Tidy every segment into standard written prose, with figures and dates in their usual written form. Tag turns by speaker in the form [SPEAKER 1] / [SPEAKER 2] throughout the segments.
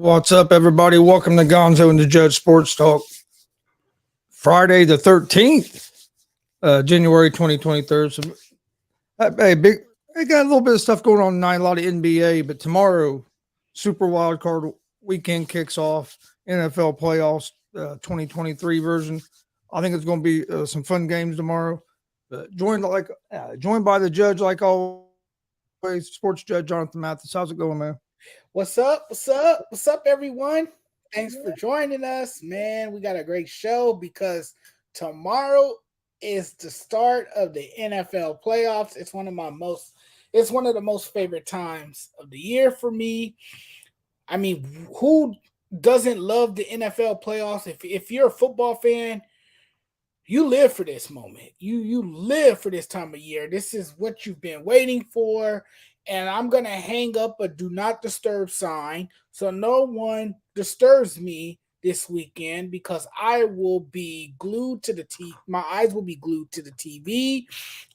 [SPEAKER 1] What's up, everybody? Welcome to Gonzo and the Judge Sports Talk. Friday the 13th, January 2023. So, hey, big. I got a little bit of stuff going on tonight, a lot of NBA, but tomorrow, Super Wild Card weekend kicks off. NFL playoffs, 2023 version. I think it's going to be some fun games tomorrow. Joined by the judge like always, Sports Judge Jonathan Mathis. How's it going, man?
[SPEAKER 2] What's up? What's up? What's up, everyone? Thanks for joining us, man. We got a great show because tomorrow is the start of the NFL playoffs. It's one of the most favorite times of the year for me. I mean, who doesn't love the NFL playoffs? If you're a football fan, you live for this moment. You live for this time of year. This is what you've been waiting for. And I'm gonna hang up a do not disturb sign so no one disturbs me this weekend because I will be glued to the TV. My eyes will be glued to the TV.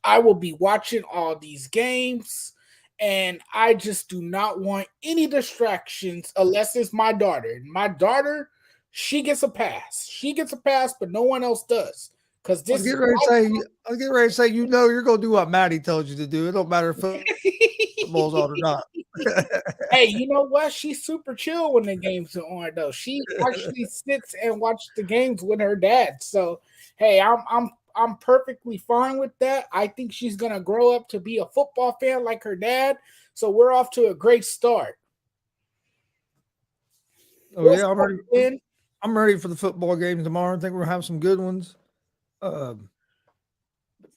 [SPEAKER 2] I will be watching all these games, and I just do not want any distractions unless it's my daughter. My daughter, she gets a pass. She gets a pass, but no one else does. Because
[SPEAKER 1] I was
[SPEAKER 2] this is
[SPEAKER 1] getting ready to say, I was getting ready to say, you're going to do what Maddie tells you to do. It don't matter if football's on or not.
[SPEAKER 2] Hey, you know what? She's super chill when the games are on, though. She actually sits and watches the games with her dad. So, hey, I'm perfectly fine with that. I think she's gonna grow up to be a football fan like her dad. So we're off to a great start.
[SPEAKER 1] Oh
[SPEAKER 2] What's
[SPEAKER 1] yeah, I'm
[SPEAKER 2] up,
[SPEAKER 1] ready.
[SPEAKER 2] Ben?
[SPEAKER 1] I'm ready for the football game tomorrow. I think we're gonna have some good ones. Um,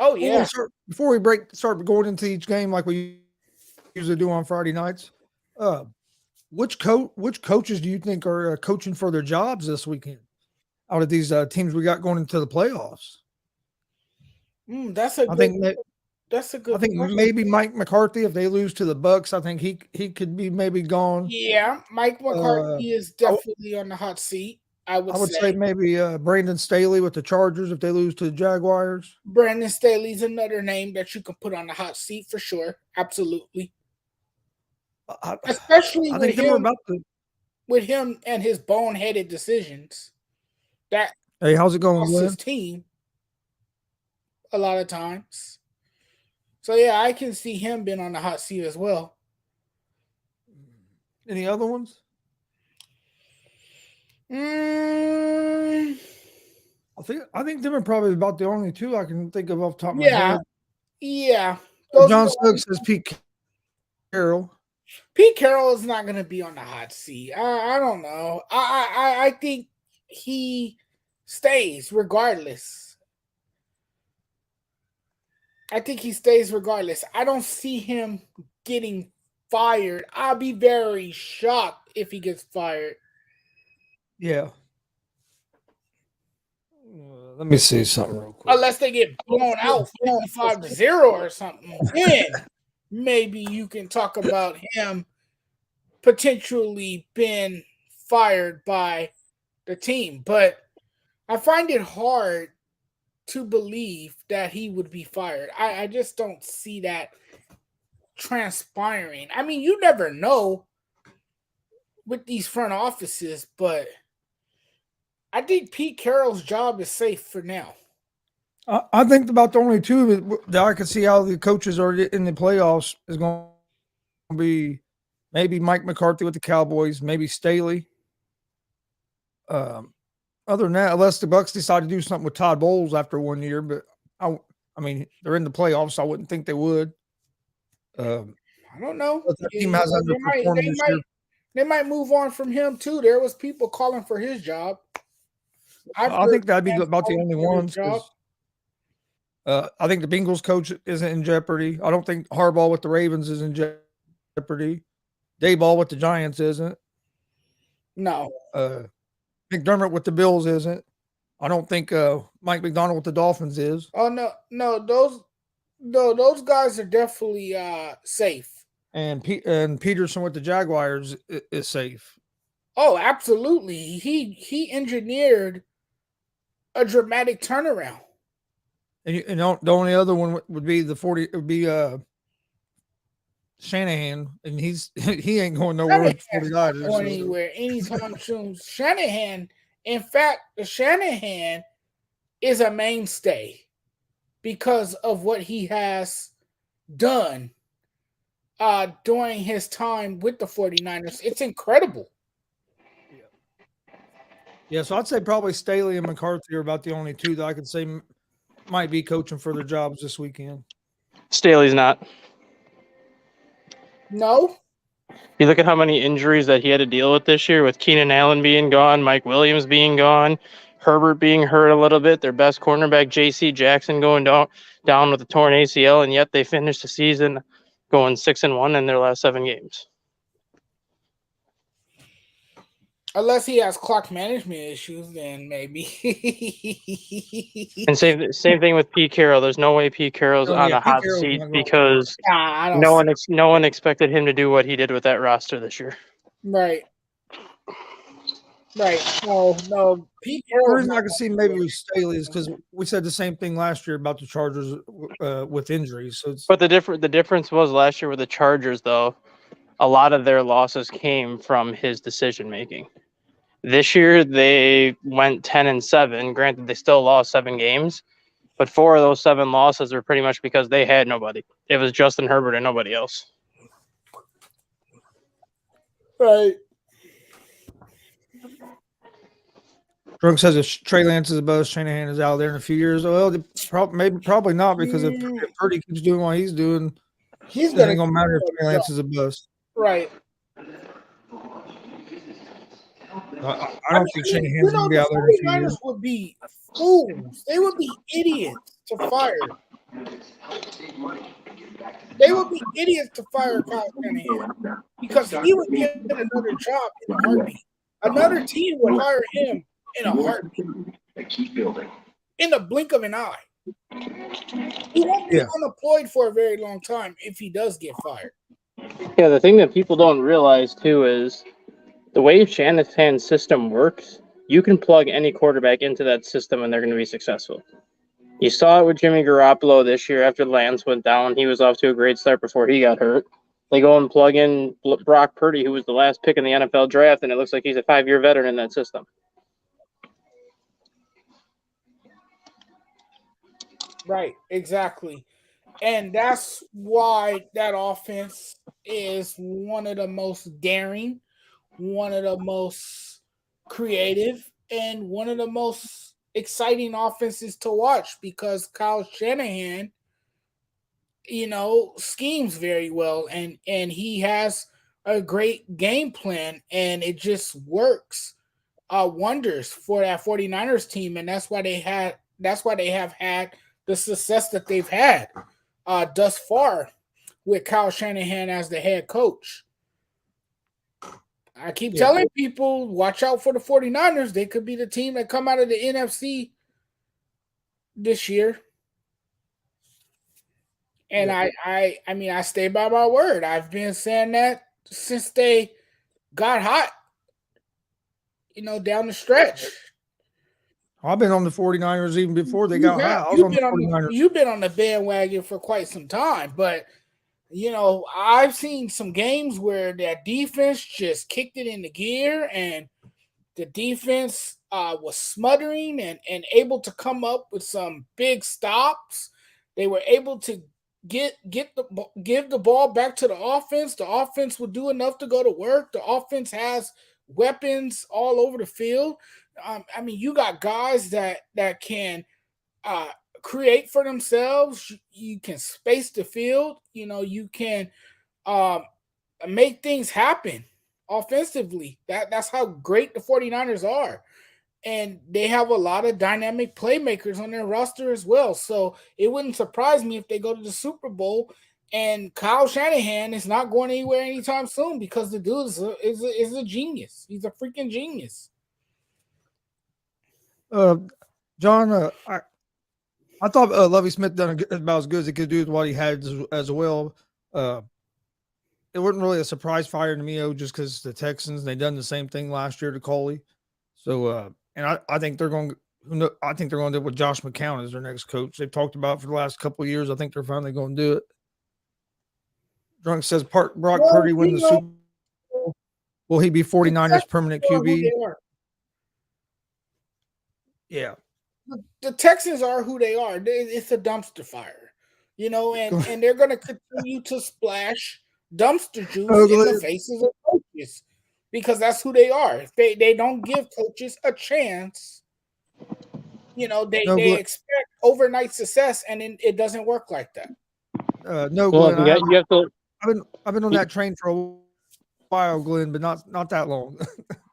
[SPEAKER 2] Oh yeah.
[SPEAKER 1] before we start going into each game like we usually do on Friday nights. Uh, which coaches do you think are coaching for their jobs this weekend? Out of these teams we got going into the playoffs,
[SPEAKER 2] That's a
[SPEAKER 1] I
[SPEAKER 2] good.
[SPEAKER 1] think that
[SPEAKER 2] That's a
[SPEAKER 1] I
[SPEAKER 2] good
[SPEAKER 1] think
[SPEAKER 2] question.
[SPEAKER 1] maybe Mike McCarthy. If they lose to the Bucks, I think he could be maybe gone.
[SPEAKER 2] Yeah, Mike
[SPEAKER 1] Uh,
[SPEAKER 2] McCarthy is
[SPEAKER 1] I,
[SPEAKER 2] definitely on the hot seat. I
[SPEAKER 1] I
[SPEAKER 2] would
[SPEAKER 1] would say
[SPEAKER 2] say
[SPEAKER 1] maybe Brandon Staley with the Chargers if they lose to the Jaguars.
[SPEAKER 2] Brandon Staley's another name that you can put on the hot seat for sure. Absolutely.
[SPEAKER 1] I,
[SPEAKER 2] Especially
[SPEAKER 1] I think they were about to.
[SPEAKER 2] with him and his boneheaded decisions that
[SPEAKER 1] Hey, how's it going,
[SPEAKER 2] cost his
[SPEAKER 1] Glenn?
[SPEAKER 2] team a lot of times. So yeah, I can see him being on the hot seat as well.
[SPEAKER 1] Any other ones?
[SPEAKER 2] Mm,
[SPEAKER 1] I think them are probably about the only two I can think of off the top of my
[SPEAKER 2] yeah,
[SPEAKER 1] head.
[SPEAKER 2] yeah. Those are
[SPEAKER 1] John
[SPEAKER 2] the only.
[SPEAKER 1] Stokes says Pete Carroll.
[SPEAKER 2] Pete Carroll is not going to be on the hot seat. I don't know. I think he stays regardless. I think he stays regardless. I don't see him getting fired. I'll be very shocked if he gets fired.
[SPEAKER 1] Yeah. Let me see something real quick.
[SPEAKER 2] Unless they get blown out 55-0 or something. Then maybe you can talk about him potentially being fired by the team. But I find it hard to believe that he would be fired. I just don't see that transpiring. I mean, you never know with these front offices, but I think Pete Carroll's job is safe for now.
[SPEAKER 1] I think about the only two that I can see how the coaches are in the playoffs is going to be maybe Mike McCarthy with the Cowboys, maybe Staley. Um, Other than that, unless the Bucks decide to do something with Todd Bowles after 1 year, but I mean, they're in the playoffs, so I wouldn't think they would. Um,
[SPEAKER 2] I don't know.
[SPEAKER 1] but their team has
[SPEAKER 2] They might
[SPEAKER 1] underperformed this year.
[SPEAKER 2] they might move on from him too. There was people calling for his job. I've
[SPEAKER 1] I
[SPEAKER 2] heard
[SPEAKER 1] think that'd be
[SPEAKER 2] fans
[SPEAKER 1] about the
[SPEAKER 2] calling
[SPEAKER 1] only
[SPEAKER 2] for his
[SPEAKER 1] ones
[SPEAKER 2] job.
[SPEAKER 1] because I think the Bengals coach isn't in jeopardy. I don't think Harbaugh with the Ravens is in jeopardy. Dayball with the Giants isn't.
[SPEAKER 2] No.
[SPEAKER 1] Uh, McDermott with the Bills isn't. I don't think Mike McDonald with the Dolphins is.
[SPEAKER 2] Oh no, those guys are definitely safe.
[SPEAKER 1] And Peterson with the Jaguars is safe.
[SPEAKER 2] Oh, absolutely. He engineered a dramatic turnaround.
[SPEAKER 1] And the only other one would be the 40 would be Shanahan, and he ain't going nowhere with the 49ers.
[SPEAKER 2] Going anywhere anytime soon. Shanahan, in fact, Shanahan is a mainstay because of what he has done during his time with the 49ers. It's incredible.
[SPEAKER 1] Yeah, so I'd say probably Staley and McCarthy are about the only two that I could say might be coaching for their jobs this weekend.
[SPEAKER 3] Staley's not.
[SPEAKER 2] No.
[SPEAKER 3] You look at how many injuries that he had to deal with this year, with Keenan Allen being gone, Mike Williams being gone, Herbert being hurt a little bit, their best cornerback J.C. Jackson going down with a torn ACL, and yet they finished the season going 6-1 in their last 7 games.
[SPEAKER 2] Unless he has clock management issues, then maybe.
[SPEAKER 3] And same thing with Pete Carroll. There's no way Pete Carroll's on a hot seat because no one expected him to do what he did with that roster this year.
[SPEAKER 2] Right. No. Pete Carroll.
[SPEAKER 1] The reason I can see maybe with Staley is because we said the same thing last year about the Chargers with injuries. So
[SPEAKER 3] but the difference was last year with the Chargers, though, a lot of their losses came from his decision making. This year they went 10-7. Granted, they still lost 7 games, but 4 of those 7 losses were pretty much because they had nobody. It was Justin Herbert and nobody else.
[SPEAKER 2] Right.
[SPEAKER 1] Drunk says if Trey Lance is a bust, Shanahan is out there in a few years. Well, probably not, because if Purdy keeps doing what he's doing, it ain't gonna matter if Trey Lance is a bust.
[SPEAKER 2] Right.
[SPEAKER 1] I don't think Shanahan's gonna be out there in a few years.
[SPEAKER 2] Would be fools. They would be idiots to fire. They would be idiots to fire Kyle Shanahan because he would get another job in a heartbeat. Another team would hire him in a heartbeat. In the blink of an eye. He won't be unemployed for a very long time if he does get fired.
[SPEAKER 3] Yeah, the thing that people don't realize too is the way Shanahan's system works, you can plug any quarterback into that system and they're going to be successful. You saw it with Jimmy Garoppolo this year after Lance went down. He was off to a great start before he got hurt. They go and plug in Brock Purdy, who was the last pick in the NFL draft, and it looks like he's a 5-year veteran in that system.
[SPEAKER 2] Right, exactly. And that's why that offense is one of the most daring, one of the most creative, and one of the most exciting offenses to watch because Kyle Shanahan, schemes very well and he has a great game plan and it just works wonders for that 49ers team, and that's why they have had the success that they've had thus far with Kyle Shanahan as the head coach. I keep telling people, watch out for the 49ers. They could be the team that come out of the NFC this year. And I stay by my word. I've been saying that since they got hot, down the stretch.
[SPEAKER 1] I've been on the 49ers even before they got hot.
[SPEAKER 2] You've been on the bandwagon for quite some time, but I've seen some games where that defense just kicked it into gear and the defense was smothering and able to come up with some big stops. They were able to give the ball back to the offense. The offense would do enough to go to work. The offense has weapons all over the field. You got guys that can create for themselves. You can space the field. You can make things happen offensively. That's how great the 49ers are. And they have a lot of dynamic playmakers on their roster as well. So it wouldn't surprise me if they go to the Super Bowl and Kyle Shanahan is not going anywhere anytime soon because the dude is a genius. He's a freaking genius.
[SPEAKER 1] John, I thought Lovie Smith done about as good as he could do with what he had as well. It wasn't really a surprise fire to me, just because the Texans, they done the same thing last year to Coley. So, and I think they're going to do it with Josh McCown as their next coach. They've talked about it for the last couple of years. I think they're finally going to do it. Drunk says Brock
[SPEAKER 2] Well,
[SPEAKER 1] Purdy win
[SPEAKER 2] you
[SPEAKER 1] the
[SPEAKER 2] know,
[SPEAKER 1] Super Bowl. Will he be
[SPEAKER 2] the
[SPEAKER 1] 49ers
[SPEAKER 2] Texans
[SPEAKER 1] permanent
[SPEAKER 2] are who
[SPEAKER 1] QB?
[SPEAKER 2] they are.
[SPEAKER 1] Yeah.
[SPEAKER 2] The Texans are who they are. It's a dumpster fire, you know, and they're going to continue to splash dumpster juice
[SPEAKER 1] No,
[SPEAKER 2] in the
[SPEAKER 1] Glenn.
[SPEAKER 2] faces of coaches because that's who they are. If they don't give coaches a chance, you know,
[SPEAKER 1] No,
[SPEAKER 2] they
[SPEAKER 1] Glenn.
[SPEAKER 2] expect overnight success, and it doesn't work like that.
[SPEAKER 1] No,
[SPEAKER 3] Well,
[SPEAKER 1] Glenn.
[SPEAKER 3] you have to
[SPEAKER 1] I've been on that train for a while, Glenn, but not that long.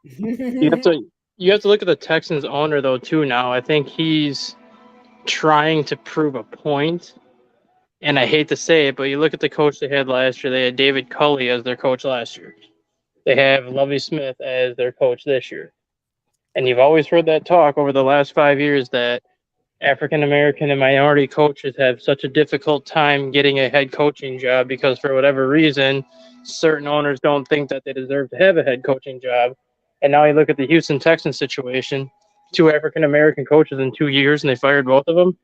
[SPEAKER 3] you have to you have to look at the Texans owner though too now. I think he's trying to prove a point. And I hate to say it, but you look at the coach they had last year. They had David Culley as their coach last year. They have Lovie Smith as their coach this year. And you've always heard that talk over the last 5 years that African American and minority coaches have such a difficult time getting a head coaching job because for whatever reason, certain owners don't think that they deserve to have a head coaching job. And now you look at the Houston Texans situation, two African American coaches in 2 years, and they fired both of them.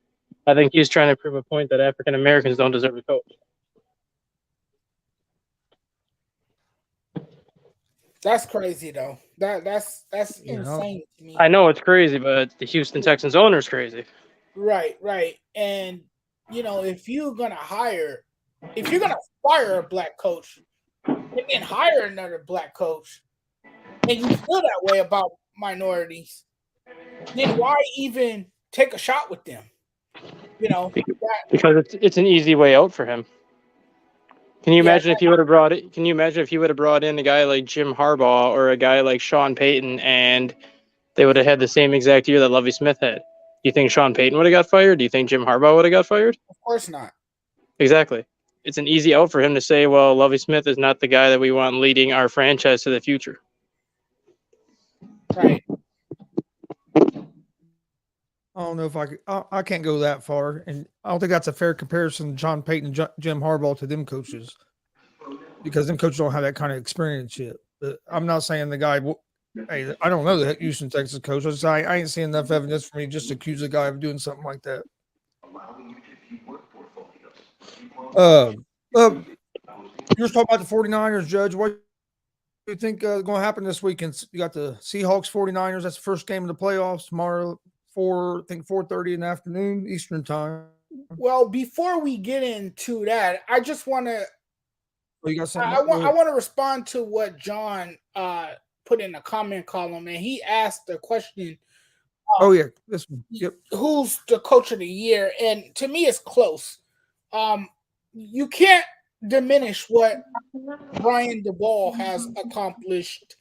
[SPEAKER 3] I think he's trying to prove a point that African Americans don't deserve a coach.
[SPEAKER 2] That's crazy though. That's
[SPEAKER 1] You know,
[SPEAKER 2] insane to me.
[SPEAKER 3] I know it's crazy, but the Houston Texans owner's crazy.
[SPEAKER 2] Right. And you know, if you're gonna fire a black coach and then hire another black coach, and you feel that way about minorities, then why even take a shot with them? You know,
[SPEAKER 3] Because it's an easy way out for him. Can you imagine if he would have brought it? Can you imagine if he would have brought in a guy like Jim Harbaugh or a guy like Sean Payton, and they would have had the same exact year that Lovie Smith had? Do you think Sean Payton would have got fired? Do you think Jim Harbaugh would have got fired?
[SPEAKER 2] of course not.
[SPEAKER 3] Exactly. It's an easy out for him to say, "Well, Lovie Smith is not the guy that we want leading our franchise to the future."
[SPEAKER 2] Right.
[SPEAKER 1] I don't know if I can't go that far, and I don't think that's a fair comparison. John Payton, and Jim Harbaugh to them coaches, because them coaches don't have that kind of experience yet. But I'm not saying the guy. Hey, I don't know the Houston Texas coach. I ain't seeing enough evidence for me just to accuse a guy of doing something like that. You were talking about the 49ers, Judge. What do you think is going to happen this weekend? You got the Seahawks 49ers. That's the first game of the playoffs tomorrow. 4:30 in the afternoon Eastern time.
[SPEAKER 2] Well, before we get into that, I just want to.
[SPEAKER 1] You got something?
[SPEAKER 2] I want to respond to what John put in the comment column, and he asked the question.
[SPEAKER 1] Oh yeah, this one. Yep.
[SPEAKER 2] Who's the coach of the year? And to me, it's close. You can't diminish what Brian DeBall has accomplished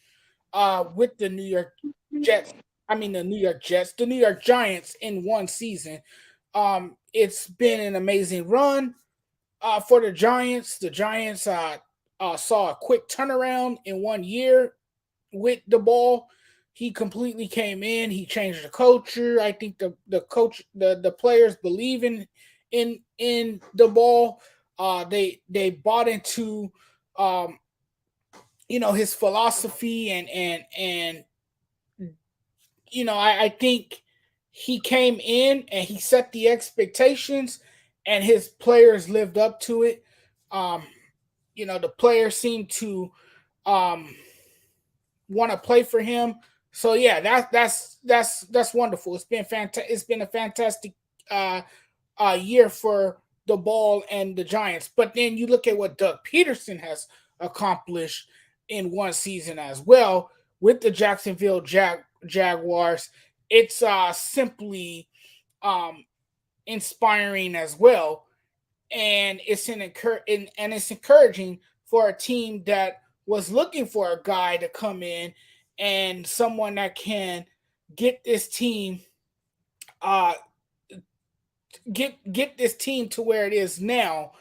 [SPEAKER 2] with the New York Jets. The New York Giants in one season. It's been an amazing run for the Giants. The Giants saw a quick turnaround in 1 year with the ball. He completely came in. He changed the culture. I think the players believe in the ball. They bought into his philosophy and I think he came in and he set the expectations and his players lived up to it. The players seem to want to play for him. So yeah, that's wonderful. It's been fantastic. It's been a fantastic year for the ball and the Giants. But then you look at what Doug Peterson has accomplished in one season as well with the Jacksonville Jaguars. It's simply inspiring as well, and it's encouraging for a team that was looking for a guy to come in and someone that can get this team get this team to where it is now.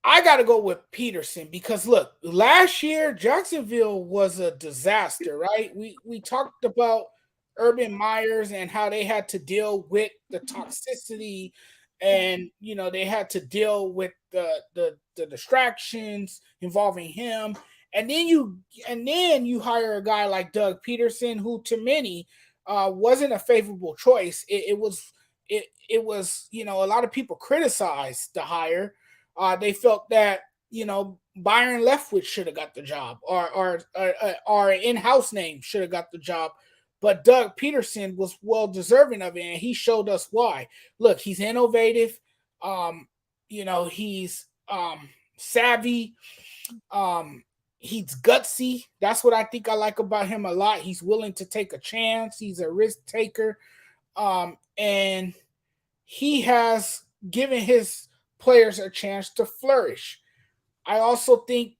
[SPEAKER 2] I got to go with Peterson because look, last year Jacksonville was a disaster, right? We talked about Urban Myers and how they had to deal with the toxicity, and they had to deal with the distractions involving him, and then you hire a guy like Doug Peterson, who to many wasn't a favorable choice. It was a lot of people criticized the hire. They felt that, Byron Leftwich should have got the job, or our in-house name should have got the job. But Doug Peterson was well deserving of it, and he showed us why. Look, he's innovative. He's savvy. He's gutsy. That's what I think I like about him a lot. He's willing to take a chance. He's a risk taker. And he has given his players a chance to flourish. I also think,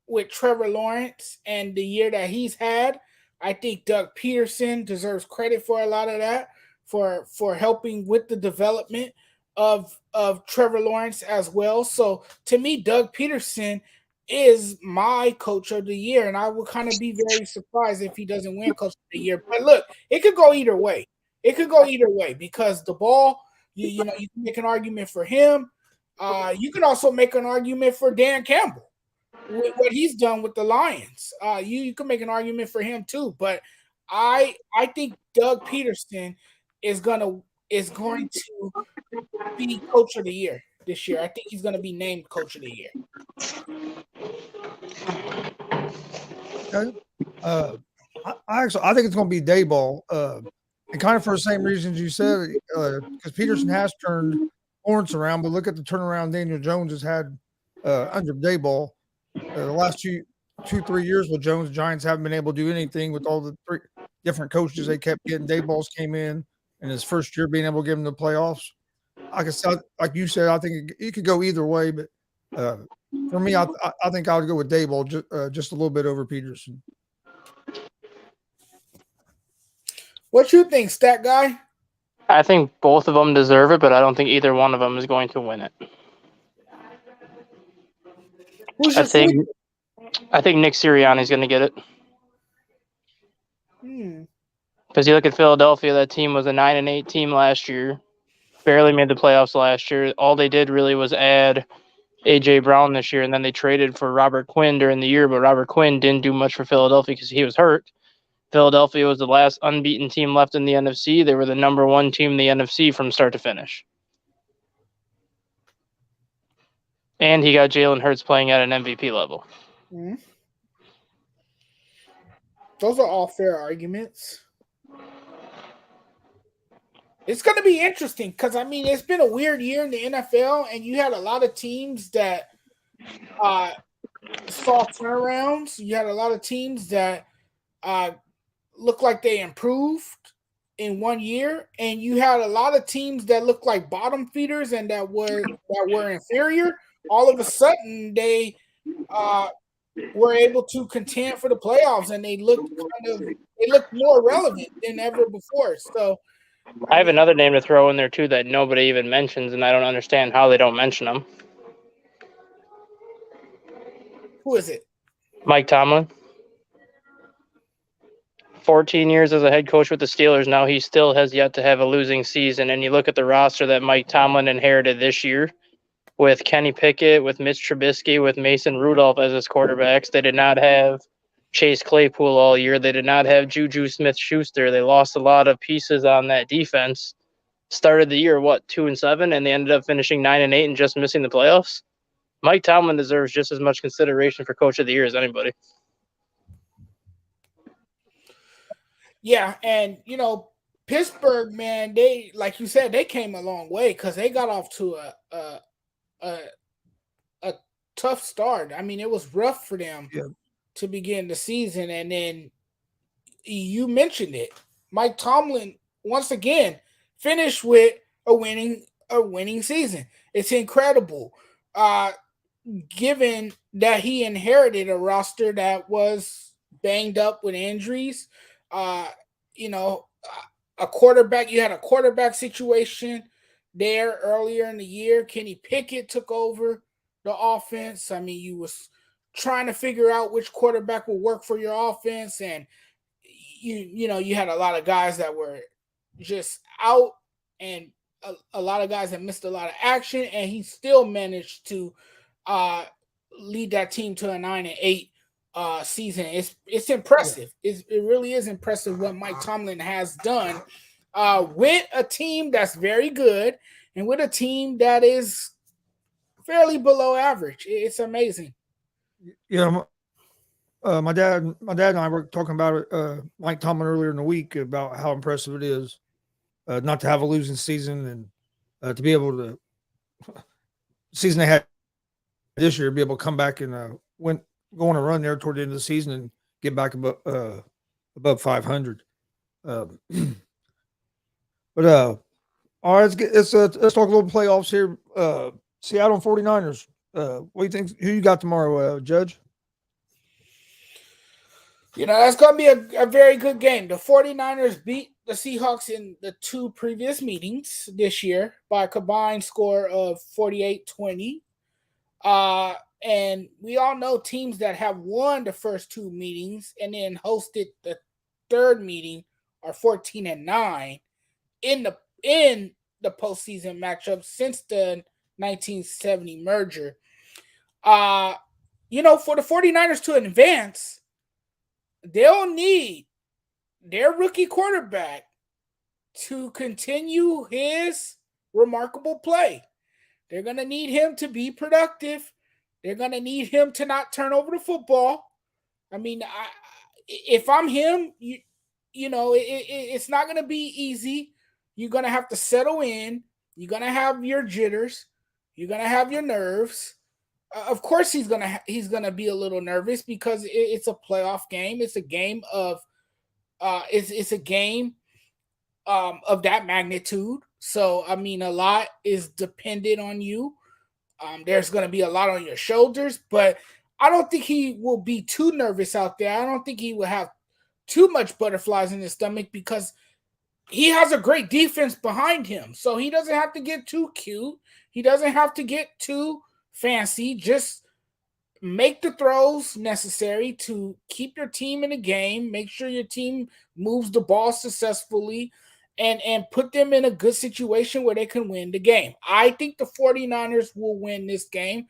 [SPEAKER 2] with Trevor Lawrence and the year that he's had, I think Doug Peterson deserves credit for a lot of that, for helping with the development of Trevor Lawrence as well. So to me, Doug Peterson is my coach of the year, and I would kind of be very surprised if he doesn't win coach of the year. But look, it could go either way. Because the ball, you can make an argument for him. You can also make an argument for Dan Campbell with what he's done with the Lions. You can make an argument for him too. But I think Doug Peterson is going to be coach of the year this year. I think he's going to be named coach of the year.
[SPEAKER 1] Okay. I think it's going to be Dayball, and kind of for the same reasons you said, because Peterson has turned Lawrence around, but look at the turnaround Daniel Jones has had under Dayball. The last 3 years with Jones, the Giants haven't been able to do anything with all the three different coaches they kept getting. Dayball's came in his first year being able to get him to the playoffs. Like you said, I think it could go either way, but for me, I think I would go with Dayball just a little bit over Peterson.
[SPEAKER 2] What you think, Stat Guy?
[SPEAKER 3] I think both of them deserve it, but I don't think either one of them is going to win it. I think Nick Sirianni is going to get it. Because you look at Philadelphia, that team was a 9-8 team last year. Barely made the playoffs last year. All they did really was add A.J. Brown this year, and then they traded for Robert Quinn during the year, but Robert Quinn didn't do much for Philadelphia because he was hurt. Philadelphia was the last unbeaten team left in the NFC. They were the number one team in the NFC from start to finish. And he got Jalen Hurts playing at an MVP level.
[SPEAKER 2] Mm-hmm. Those are all fair arguments. It's going to be interesting because, it's been a weird year in the NFL, and you had a lot of teams that saw turnarounds. You had a lot of teams that looked like they improved in 1 year, and you had a lot of teams that looked like bottom feeders and that were inferior. All of a sudden, they were able to contend for the playoffs, and they looked more relevant than ever before. So,
[SPEAKER 3] I have another name to throw in there too that nobody even mentions, and I don't understand how they don't mention him.
[SPEAKER 2] Who is it?
[SPEAKER 3] Mike Tomlin. 14 years as a head coach with the Steelers. Now he still has yet to have a losing season. And you look at the roster that Mike Tomlin inherited this year with Kenny Pickett, with Mitch Trubisky, with Mason Rudolph as his quarterbacks. They did not have Chase Claypool all year. They did not have Juju Smith-Schuster. They lost a lot of pieces on that defense. Started the year, 2-7, and they ended up finishing 9-8 and just missing the playoffs. Mike Tomlin deserves just as much consideration for Coach of the Year as anybody.
[SPEAKER 2] Yeah, and Pittsburgh, man, they, like you said, they came a long way because they got off to a tough start. It was rough for them to begin the season, and then you mentioned it. Mike Tomlin once again finished with a winning season. It's incredible, given that he inherited a roster that was banged up with injuries. A quarterback, you had a quarterback situation there earlier in the year. Kenny Pickett took over the offense. You was trying to figure out which quarterback will work for your offense, and you had a lot of guys that were just out, and a lot of guys that missed a lot of action, and he still managed to lead that team to a 9-8 season. It's impressive. It really is impressive what Mike Tomlin has done with a team that's very good and with a team that is fairly below average. It's amazing.
[SPEAKER 1] Yeah, my dad and I were talking about it, Mike Tomlin earlier in the week about how impressive it is not to have a losing season and to be able to season they had this year, be able to come back and go on a run there toward the end of the season and get back above 500. Um, but all right, let's talk a little playoffs here. Seattle 49ers. What do you think? Who you got tomorrow, Judge?
[SPEAKER 2] That's going to be a very good game. The 49ers beat the Seahawks in the two previous meetings this year by a combined score of 48-20. And we all know teams that have won the first two meetings and then hosted the third meeting are 14-9 in the postseason matchup since the 1970 merger. For the 49ers to advance, they'll need their rookie quarterback to continue his remarkable play. They're going to need him to be productive. They're going to need him to not turn over the football. I mean, if I'm him, it's not going to be easy. You're going to have to settle in. You're going to have your jitters. You're going to have your nerves. Of course, he's gonna be a little nervous because it's a playoff game. It's a game of it's a game of that magnitude. So I mean, a lot is dependent on you. There's gonna be a lot on your shoulders, but I don't think he will be too nervous out there. I don't think he will have too much butterflies in his stomach because he has a great defense behind him. So he doesn't have to get too cute. He doesn't have to get too fancy. Just make the throws necessary to keep your team in the game. Make sure your team moves the ball successfully and put them in a good situation where they can win the game. I think the 49ers will win this game.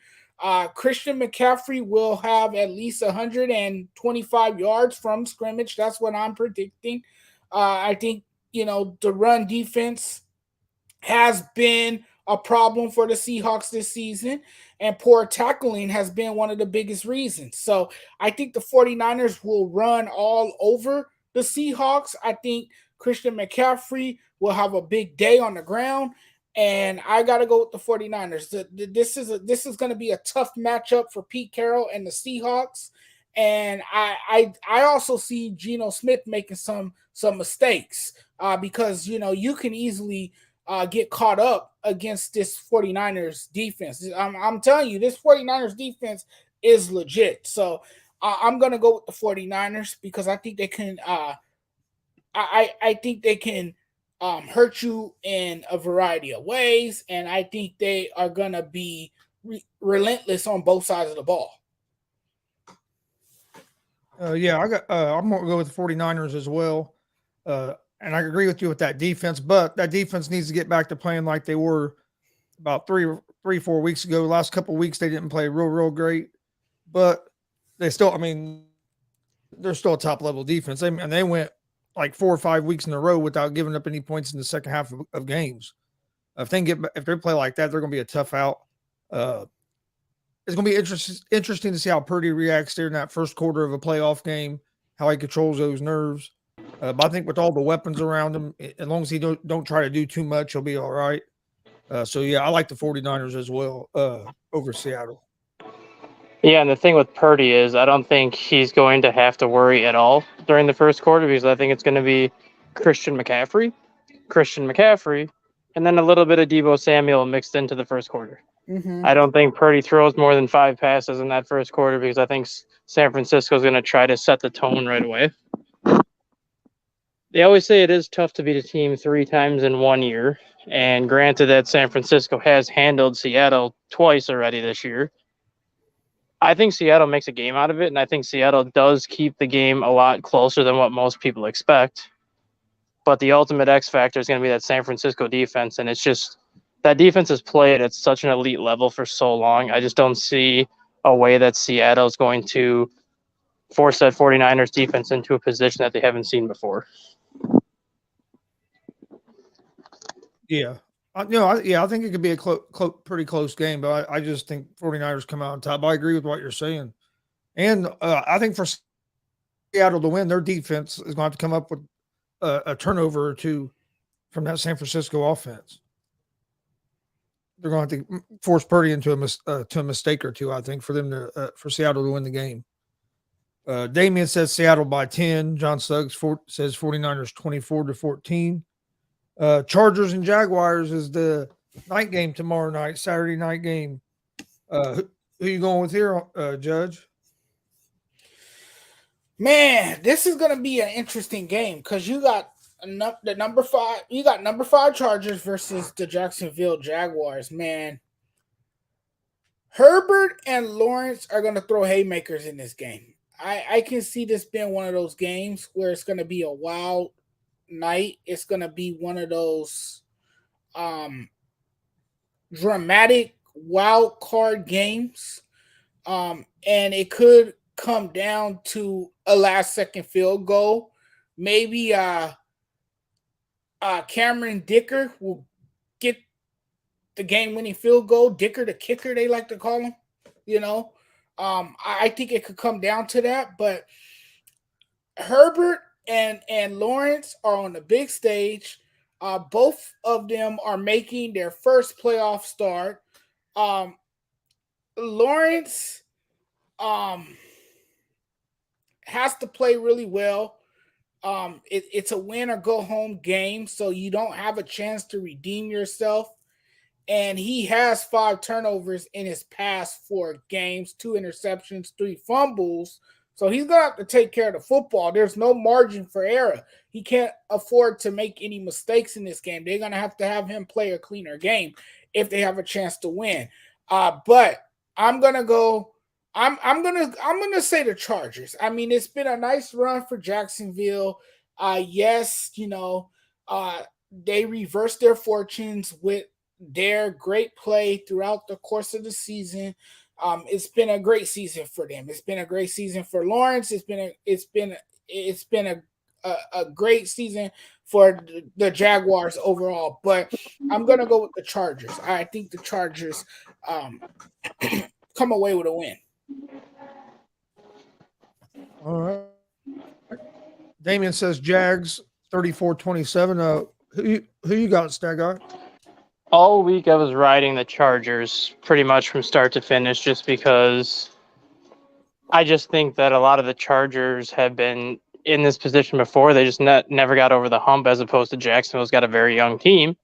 [SPEAKER 2] Christian McCaffrey will have at least 125 yards from scrimmage. That's what I'm predicting. I think, the run defense has been a problem for the Seahawks this season, and poor tackling has been one of the biggest reasons. So I think the 49ers will run all over the Seahawks. I think Christian McCaffrey will have a big day on the ground, and I got to go with the 49ers. This is going to be a tough matchup for Pete Carroll and the Seahawks, and I also see Geno Smith making some mistakes because you can easily get caught up against this 49ers defense. I'm telling you, this 49ers defense is legit. So I'm going to go with the 49ers because I think they can I think they can hurt you in a variety of ways, and I think they are going to be relentless on both sides of the ball.
[SPEAKER 1] Yeah, I'm going to go with the 49ers as well. And I agree with you with that defense, but that defense needs to get back to playing like they were about 4 weeks ago. The last couple of weeks, they didn't play real great, but they're still a top level defense. And they went like 4 or 5 weeks in a row without giving up any points in the second half of games. If they play like that, they're going to be a tough out. It's going to be interesting to see how Purdy reacts during that first quarter of a playoff game, how he controls those nerves. But I think with all the weapons around him, as long as he don't try to do too much, he'll be all right. So, yeah, I like the 49ers as well over Seattle.
[SPEAKER 3] Yeah, and the thing with Purdy is I don't think he's going to have to worry at all during the first quarter because I think it's going to be Christian McCaffrey, and then a little bit of Deebo Samuel mixed into the first quarter.
[SPEAKER 2] Mm-hmm.
[SPEAKER 3] I don't think Purdy throws more than 5 passes in that first quarter because I think San Francisco is going to try to set the tone right away. They always say it is tough to beat a team 3 times in 1 year, and granted that San Francisco has handled Seattle twice already this year. I think Seattle makes a game out of it, and I think Seattle does keep the game a lot closer than what most people expect. But the ultimate X factor is going to be that San Francisco defense, and it's just that defense has played at such an elite level for so long. I just don't see a way that Seattle is going to force that 49ers defense into a position that they haven't seen before.
[SPEAKER 1] Yeah, I think it could be a pretty close game, but I just think 49ers come out on top. I agree with what you're saying. And I think for Seattle to win, their defense is going to have to come up with a turnover or two from that San Francisco offense. They're going to have to force Purdy into a mistake or two, I think, for them to for Seattle to win the game. Damien says Seattle by 10. John Suggs says 49ers 24-14. Chargers and Jaguars is the night game tomorrow night, Saturday night game. Who you going with here, Judge?
[SPEAKER 2] Man, this is going to be an interesting game because you got the number 5. You got number 5 Chargers versus the Jacksonville Jaguars. Man, Herbert and Lawrence are going to throw haymakers in this game. I can see this being one of those games where it's going to be a wild night. It's going to be one of those dramatic wild card games, and it could come down to a last second field goal. Maybe Cameron Dicker will get the game winning field goal. Dicker the kicker, they like to call him. I think it could come down to that, but Herbert and Lawrence are on the big stage. Both of them are making their first playoff start. Lawrence has to play really well. It's a win or go home game, so you don't have a chance to redeem yourself. And he has 5 turnovers in his past 4 games, 2 interceptions, 3 fumbles. So he's going to have to take care of the football. There's no margin for error. He can't afford to make any mistakes in this game. They're going to have him play a cleaner game if they have a chance to win. But I'm going to go. I'm gonna say the Chargers. I mean, it's been a nice run for Jacksonville. Yes, they reversed their fortunes with their great play throughout the course of the season. It's been a great season for them. It's been a great season for Lawrence. It's been a great season for the Jaguars overall. But I'm gonna go with the Chargers. I think the Chargers come away with a win.
[SPEAKER 1] All right. Damien says Jags 34-27. Who you got, Stagger?
[SPEAKER 3] All week I was riding the Chargers pretty much from start to finish just because I just think that a lot of the Chargers have been in this position before. They just never got over the hump, as opposed to Jacksonville's got a very young team.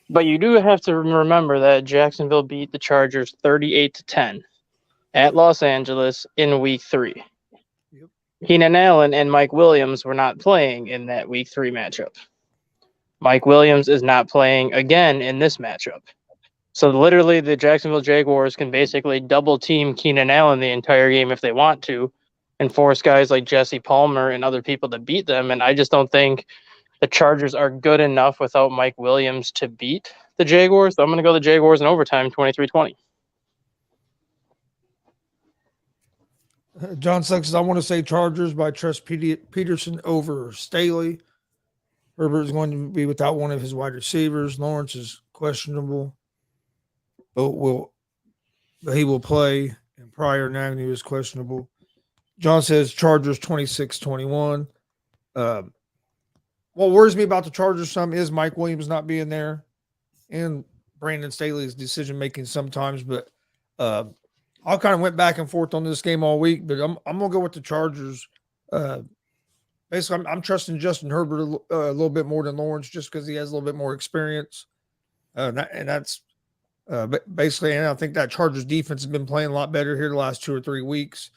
[SPEAKER 3] But you do have to remember that Jacksonville beat the Chargers 38-10 at Los Angeles in Week 3.
[SPEAKER 1] Yep.
[SPEAKER 3] Keenan Allen and Mike Williams were not playing in that Week 3 matchup. Mike Williams is not playing again in this matchup. So literally the Jacksonville Jaguars can basically double team Keenan Allen the entire game if they want to and force guys like Jesse Palmer and other people to beat them. And I just don't think the Chargers are good enough without Mike Williams to beat the Jaguars. So I'm going to go the Jaguars in overtime, 23-20.
[SPEAKER 1] John Suggs says, I want to say Chargers by Trust Peterson over Staley. Herbert is going to be without one of his wide receivers. Lawrence is questionable, but he will play. And Pryor and Agnew is questionable. John says Chargers 26-21. What worries me about the Chargers some is Mike Williams not being there and Brandon Staley's decision making sometimes. But I kind of went back and forth on this game all week. But I'm gonna go with the Chargers. Basically, I'm trusting Justin Herbert a little bit more than Lawrence just because he has a little bit more experience. That's basically, and I think that Chargers defense has been playing a lot better here the last 2 or 3 weeks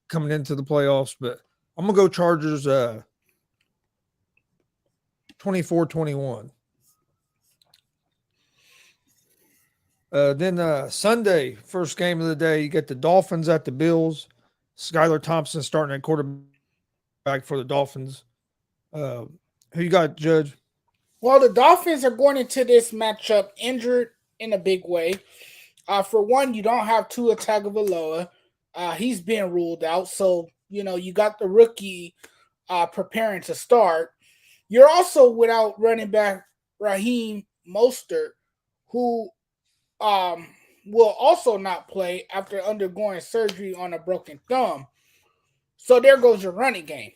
[SPEAKER 1] coming into the playoffs. But I'm going to go Chargers 24-21. Then Sunday, first game of the day, you get the Dolphins at the Bills. Skylar Thompson starting at quarterback for the Dolphins. Who you got, Judge?
[SPEAKER 2] Well, the Dolphins are going into this matchup injured in a big way. For one, you don't have Tua Tagovailoa. He's being ruled out. So, you got the rookie preparing to start. You're also without running back Raheem Mostert, who will also not play after undergoing surgery on a broken thumb. So there goes your running game.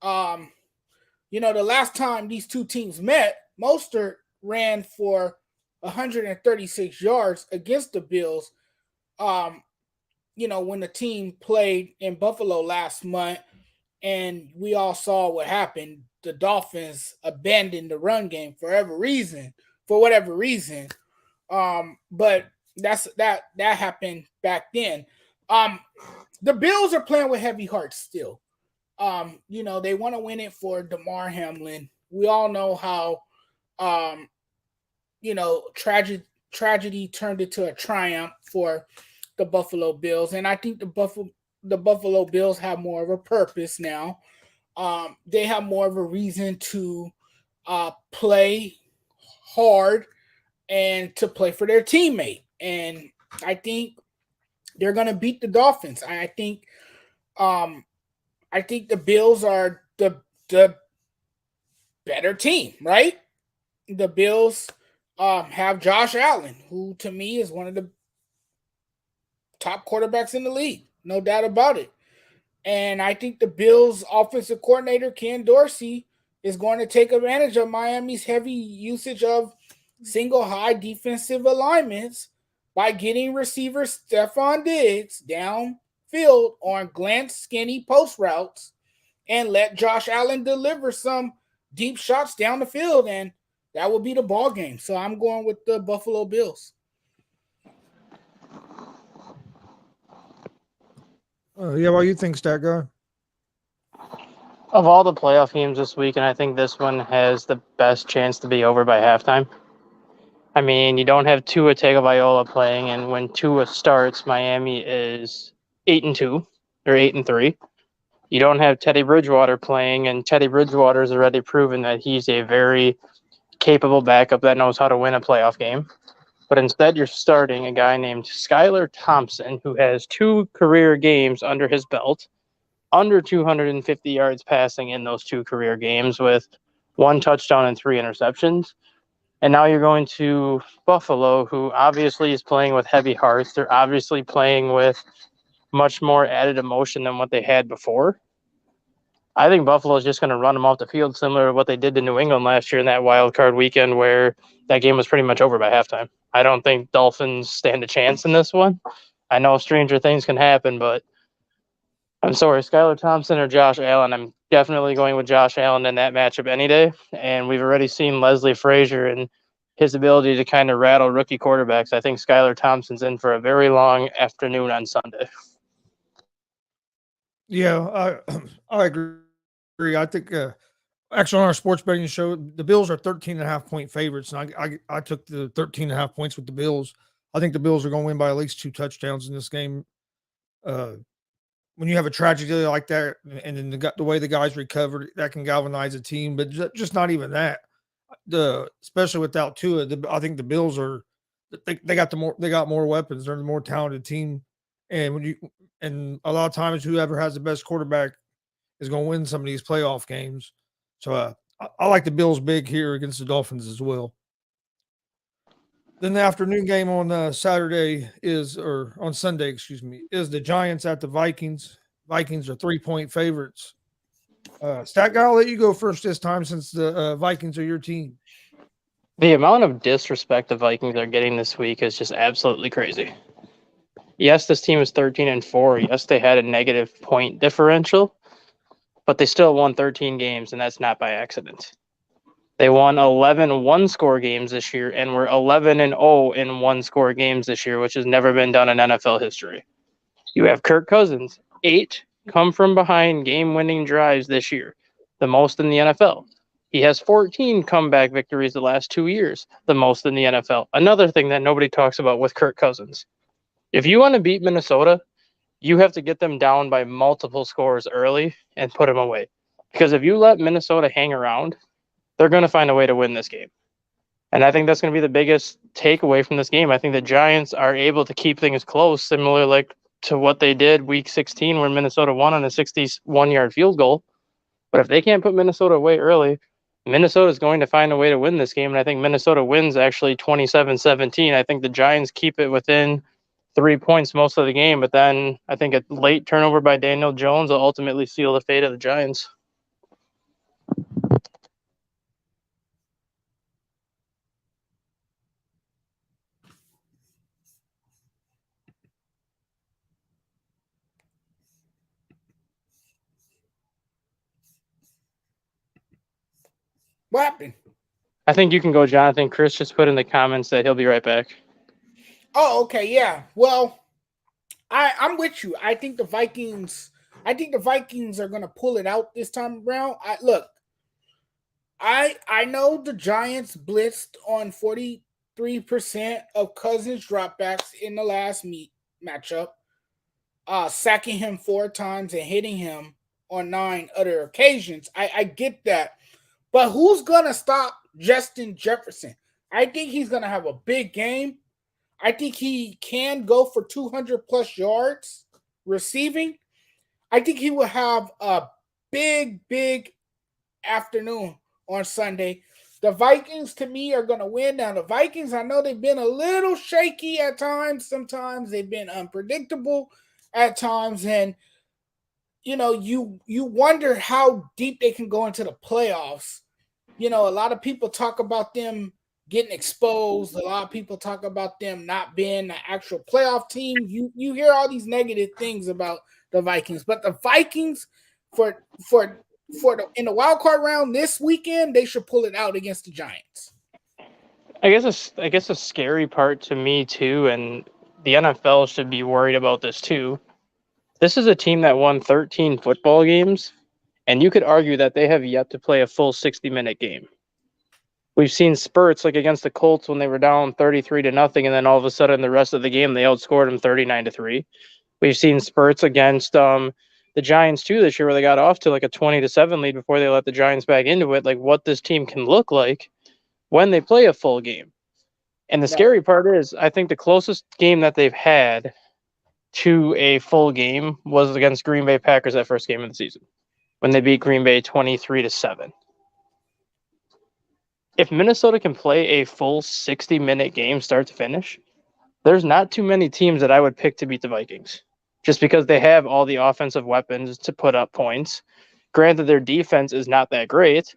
[SPEAKER 2] The last time these two teams met, Mostert ran for 136 yards against the Bills. When the team played in Buffalo last month, and we all saw what happened. The Dolphins abandoned the run game for whatever reason. But that happened back then. The Bills are playing with heavy hearts still. They want to win it for Damar Hamlin. We all know how tragedy turned into a triumph for the Buffalo Bills, and I think the Buffalo Bills have more of a purpose now. They have more of a reason to play hard and to play for their teammate. And I think they're going to beat the Dolphins. I think the Bills are the better team, right? The Bills have Josh Allen, who to me is one of the top quarterbacks in the league, no doubt about it. And I think the Bills' offensive coordinator, Ken Dorsey, is going to take advantage of Miami's heavy usage of single high defensive alignments by getting receiver Stephon Diggs downfield on glance skinny post routes and let Josh Allen deliver some deep shots down the field, and that will be the ball game. So I'm going with the Buffalo Bills.
[SPEAKER 1] What do you think, Stat Guy?
[SPEAKER 3] Of all the playoff games this week, and I think this one has the best chance to be over by halftime. I mean, you don't have Tua Tagovailoa playing, and when Tua starts, Miami is 8-2 or 8-3. You don't have Teddy Bridgewater playing, and Teddy Bridgewater has already proven that he's a very capable backup that knows how to win a playoff game. But instead, you're starting a guy named Skylar Thompson, who has 2 career games under his belt, under 250 yards passing in those 2 career games with 1 touchdown and 3 interceptions. And now you're going to Buffalo, who obviously is playing with heavy hearts. They're obviously playing with much more added emotion than what they had before. I think Buffalo is just going to run them off the field, similar to what they did to New England last year in that wild card weekend where that game was pretty much over by halftime. I don't think Dolphins stand a chance in this one. I know stranger things can happen, but I'm sorry, Skylar Thompson or Josh Allen. I'm definitely going with Josh Allen in that matchup any day. And we've already seen Leslie Frazier and his ability to kind of rattle rookie quarterbacks. I think Skylar Thompson's in for a very long afternoon on Sunday.
[SPEAKER 1] Yeah, I agree. I think actually on our sports betting show, the Bills are 13.5-point favorites, and I took the 13.5 points with the Bills. I think the Bills are going to win by at least 2 touchdowns in this game. When you have a tragedy like that, and then the way the guys recovered, that can galvanize a team. But just not even that. Especially without Tua, I think the Bills are they got more weapons. They're the more talented team, and a lot of times whoever has the best quarterback is going to win some of these playoff games. So I like the Bills big here against the Dolphins as well. Then the afternoon game on on Sunday, is the Giants at the Vikings. Vikings are 3-point favorites. Stat Guy, I'll let you go first this time since the Vikings are your team.
[SPEAKER 3] The amount of disrespect the Vikings are getting this week is just absolutely crazy. Yes, this team is 13-4. Yes, they had a negative point differential, but they still won 13 games, and that's not by accident. They won 11 one-score games this year and were 11-0 in one-score games this year, which has never been done in NFL history. You have Kirk Cousins, 8 come-from-behind game-winning drives this year, the most in the NFL. He has 14 comeback victories the last 2 years, the most in the NFL. Another thing that nobody talks about with Kirk Cousins. If you want to beat Minnesota, you have to get them down by multiple scores early and put them away. Because if you let Minnesota hang around, they're going to find a way to win this game. And I think that's going to be the biggest takeaway from this game. I think the Giants are able to keep things close, similar like to what they did week 16 when Minnesota won on a 61-yard field goal. But if they can't put Minnesota away early, Minnesota is going to find a way to win this game, and I think Minnesota wins actually 27-17. I think the Giants keep it within 3 points most of the game, but then I think a late turnover by Daniel Jones will ultimately seal the fate of the Giants.
[SPEAKER 2] What happened?
[SPEAKER 3] I think you can go, Jonathan. Chris just put in the comments that he'll be right back.
[SPEAKER 2] Oh, okay, yeah. Well, I'm with you. I think the Vikings are gonna pull it out this time around. I know the Giants blitzed on 43% of Cousins dropbacks in the last matchup, sacking him 4 times and hitting him on 9 other occasions. I get that. But who's gonna stop Justin Jefferson? I think he's gonna have a big game. I think he can go for 200 plus yards receiving. I think he will have a big afternoon on Sunday. The Vikings, to me, are going to win. Now, the Vikings, I know they've been a little shaky at times. Sometimes they've been unpredictable at times. And, you wonder how deep they can go into the playoffs. A lot of people talk about them getting exposed. A lot of people talk about them not being the actual playoff team. You hear all these negative things about the Vikings, but the Vikings in the wild card round this weekend, they should pull it out against the Giants.
[SPEAKER 3] I guess a scary part to me too, and the NFL should be worried about this too. This is a team that won 13 football games, and you could argue that they have yet to play a full 60-minute game. We've seen spurts like against the Colts when they were down 33-0, and then all of a sudden the rest of the game they outscored them 39-3. We've seen spurts against the Giants too this year where they got off to like a 20-7 lead before they let the Giants back into it. Like what this team can look like when they play a full game. And the scary part is I think the closest game that they've had to a full game was against Green Bay Packers that first game of the season when they beat Green Bay 23-7. If Minnesota can play a full 60-minute game start to finish, there's not too many teams that I would pick to beat the Vikings just because they have all the offensive weapons to put up points. Granted, their defense is not that great.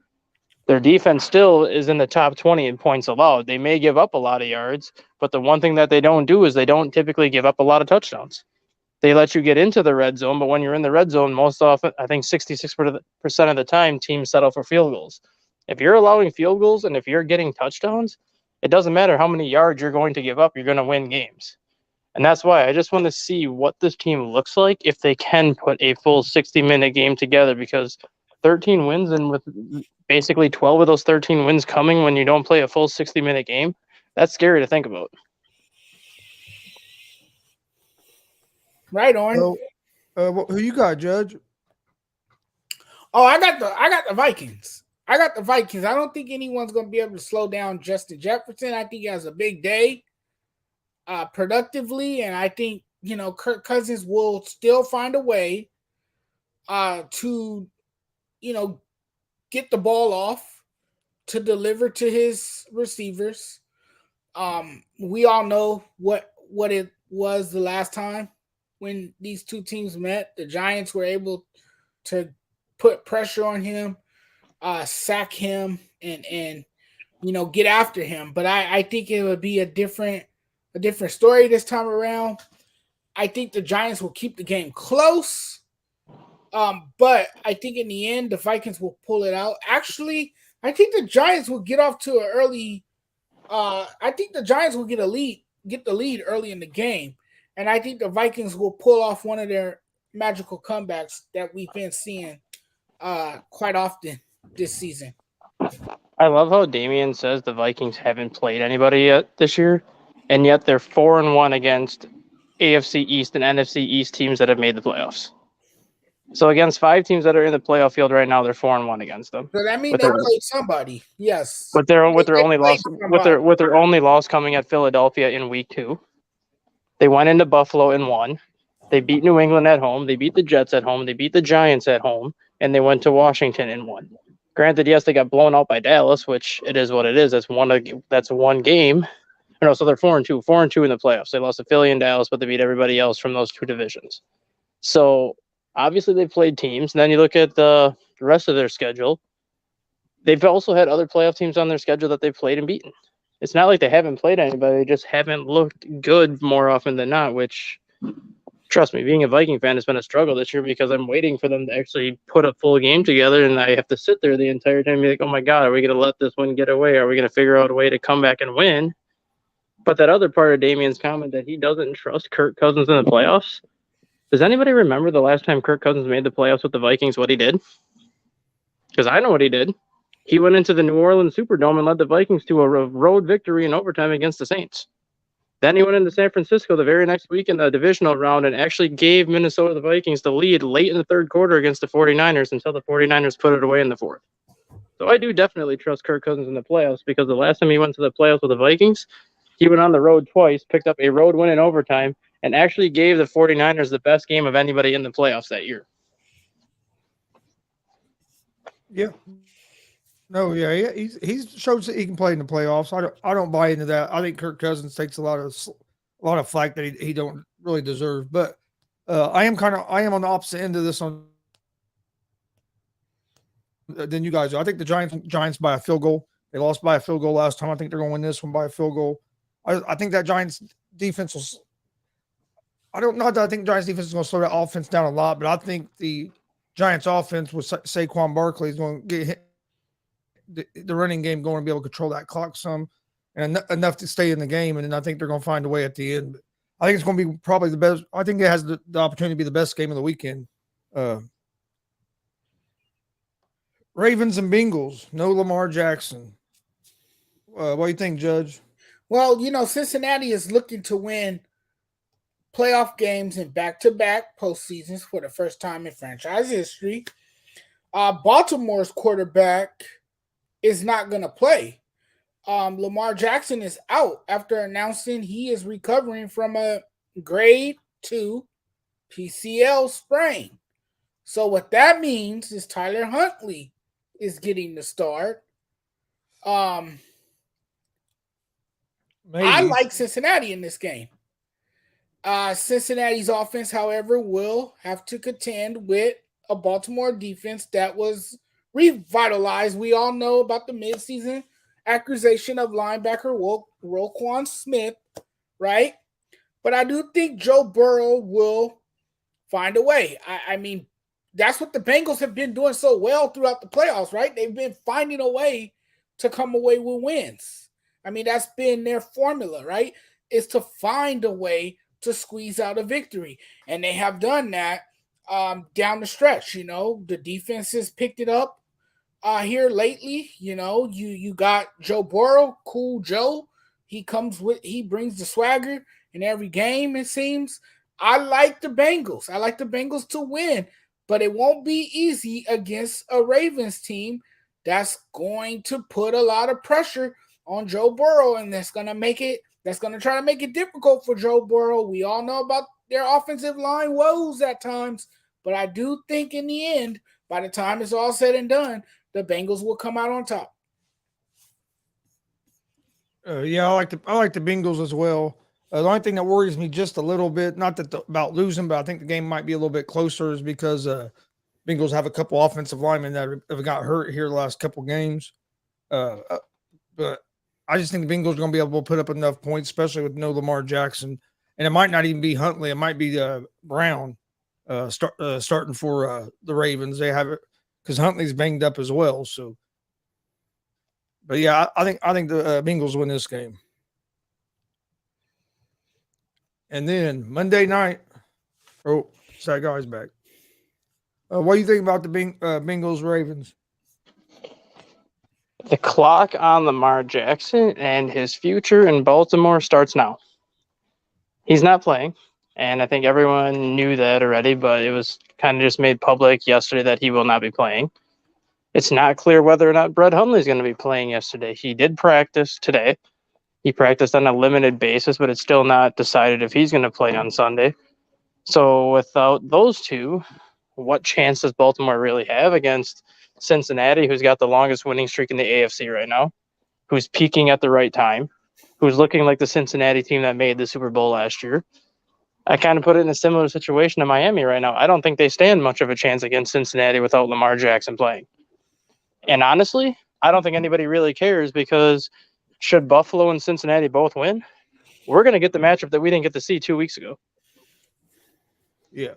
[SPEAKER 3] Their defense still is in the top 20 in points allowed. They may give up a lot of yards, but the one thing that they don't do is they don't typically give up a lot of touchdowns. They let you get into the red zone, but when you're in the red zone, most often, I think 66% of the time, teams settle for field goals. If you're allowing field goals and if you're getting touchdowns, it doesn't matter how many yards you're going to give up, you're going to win games. And that's why I just want to see what this team looks like if they can put a full 60-minute game together, because 13 wins, and with basically 12 of those 13 wins coming when you don't play a full 60-minute game, that's scary to think about.
[SPEAKER 2] Right on.
[SPEAKER 1] Who you got, Judge?
[SPEAKER 2] Oh, I got the Vikings. I don't think anyone's going to be able to slow down Justin Jefferson. I think he has a big day productively, and I think, Kirk Cousins will still find a way to, get the ball off, to deliver to his receivers. We all know what it was the last time when these two teams met. The Giants were able to put pressure on him, sack him, and get after him. But I think it would be a different story this time around. I think the Giants will keep the game close. But I think in the end, the Vikings will pull it out. Actually, I think the Giants will get off to an early. I think the Giants will get the lead early in the game, and I think the Vikings will pull off one of their magical comebacks that we've been seeing quite often this season.
[SPEAKER 3] I love how Damian says the Vikings haven't played anybody yet this year, and yet they're 4-1 against AFC East and NFC East teams that have made the playoffs. So against 5 teams that are in the playoff field right now, they're 4-1 against them.
[SPEAKER 2] So that means they played somebody. Yes.
[SPEAKER 3] With their only loss coming at Philadelphia in week 2. They went into Buffalo and won. They beat New England at home. They beat the Jets at home. They beat the Giants at home, and they went to Washington and won. Granted, yes, they got blown out by Dallas, which it is what it is. That's one game. No, so they're 4-2, 4-2 in the playoffs. They lost to Philly and Dallas, but they beat everybody else from those two divisions. So obviously they played teams. And then you look at the rest of their schedule. They've also had other playoff teams on their schedule that they've played and beaten. It's not like they haven't played anybody. They just haven't looked good more often than not, which, trust me, being a Viking fan has been a struggle this year because I'm waiting for them to actually put a full game together, and I have to sit there the entire time and be like, oh my God, are we going to let this one get away? Are we going to figure out a way to come back and win? But that other part of Damien's comment that he doesn't trust Kirk Cousins in the playoffs, does anybody remember the last time Kirk Cousins made the playoffs with the Vikings, what he did? Because I know what he did. He went into the New Orleans Superdome and led the Vikings to a road victory in overtime against the Saints. Then he went into San Francisco the very next week in the divisional round and actually gave Minnesota the Vikings the lead late in the third quarter against the 49ers until the 49ers put it away in the fourth. So I do definitely trust Kirk Cousins in the playoffs because the last time he went to the playoffs with the Vikings, he went on the road twice, picked up a road win in overtime, and actually gave the 49ers the best game of anybody in the playoffs that year.
[SPEAKER 1] Yeah. No, yeah, he's shows that he can play in the playoffs. I don't buy into that. I think Kirk Cousins takes a lot of flack that he don't really deserve. But I am on the opposite end of this than you guys are. I think the Giants by a field goal. They lost by a field goal last time. I think they're going to win this one by a field goal. I think that Giants defense will. I think Giants defense is going to slow that offense down a lot, but I think the Giants offense with Saquon Barkley is going to get hit. The running game going to be able to control that clock some and enough to stay in the game. And then I think they're going to find a way at the end. I think it's going to be probably the best. I think it has the opportunity to be the best game of the weekend. Ravens and Bengals, no Lamar Jackson. What do you think, Judge?
[SPEAKER 2] Well, Cincinnati is looking to win playoff games in back-to-back postseasons for the first time in franchise history. Baltimore's quarterback is not going to play. Lamar Jackson is out after announcing he is recovering from a grade 2 PCL sprain. So what that means is Tyler Huntley is getting the start. I like Cincinnati in this game. Cincinnati's offense, however, will have to contend with a Baltimore defense that was revitalized. We all know about the midseason accusation of linebacker Roquan Smith, right? But I do think Joe Burrow will find a way. I mean, that's what the Bengals have been doing so well throughout the playoffs, right? They've been finding a way to come away with wins. I mean, that's been their formula, right? Is to find a way to squeeze out a victory. And they have done that down the stretch. The defense has picked it up here lately. You got Joe Burrow, cool Joe. He brings the swagger in every game, it seems. I like the Bengals. I like the Bengals to win, but it won't be easy against a Ravens team that's going to put a lot of pressure on Joe Burrow, and that's going to try to make it difficult for Joe Burrow. We all know about their offensive line woes at times, but I do think in the end, by the time it's all said and done, the Bengals will come out on top.
[SPEAKER 1] Yeah, I like the Bengals as well. The only thing that worries me just a little bit, not that about losing, but I think the game might be a little bit closer, is because Bengals have a couple offensive linemen that have got hurt here the last couple games. But I just think the Bengals are going to be able to put up enough points, especially with no Lamar Jackson. And it might not even be Huntley. It might be Brown starting for the Ravens. They have it because Huntley's banged up as well. So, but yeah, I think the Bengals win this game. And then Monday night, that guy's back. What do you think about the Bengals Ravens?
[SPEAKER 3] The clock on Lamar Jackson and his future in Baltimore starts now. He's not playing, and I think everyone knew that already, but it was kind of just made public yesterday that he will not be playing. It's not clear whether or not Brett Hundley is going to be playing yesterday. He did practice today. He practiced on a limited basis, but it's still not decided if he's going to play on Sunday. So without those two, what chance does Baltimore really have against Cincinnati, who's got the longest winning streak in the AFC right now, who's peaking at the right time, who's looking like the Cincinnati team that made the Super Bowl last year. I kind of put it in a similar situation to Miami right now. I don't think they stand much of a chance against Cincinnati without Lamar Jackson playing. And honestly, I don't think anybody really cares because should Buffalo and Cincinnati both win, we're going to get the matchup that we didn't get to see 2 weeks ago.
[SPEAKER 1] Yeah.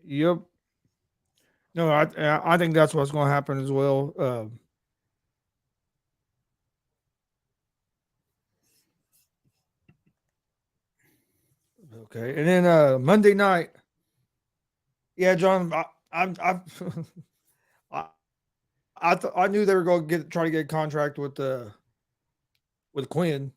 [SPEAKER 1] Yep. No, I think that's what's going to happen as well. Okay, and then Monday night. Yeah, John, I knew they were going to try to get a contract with Quinn.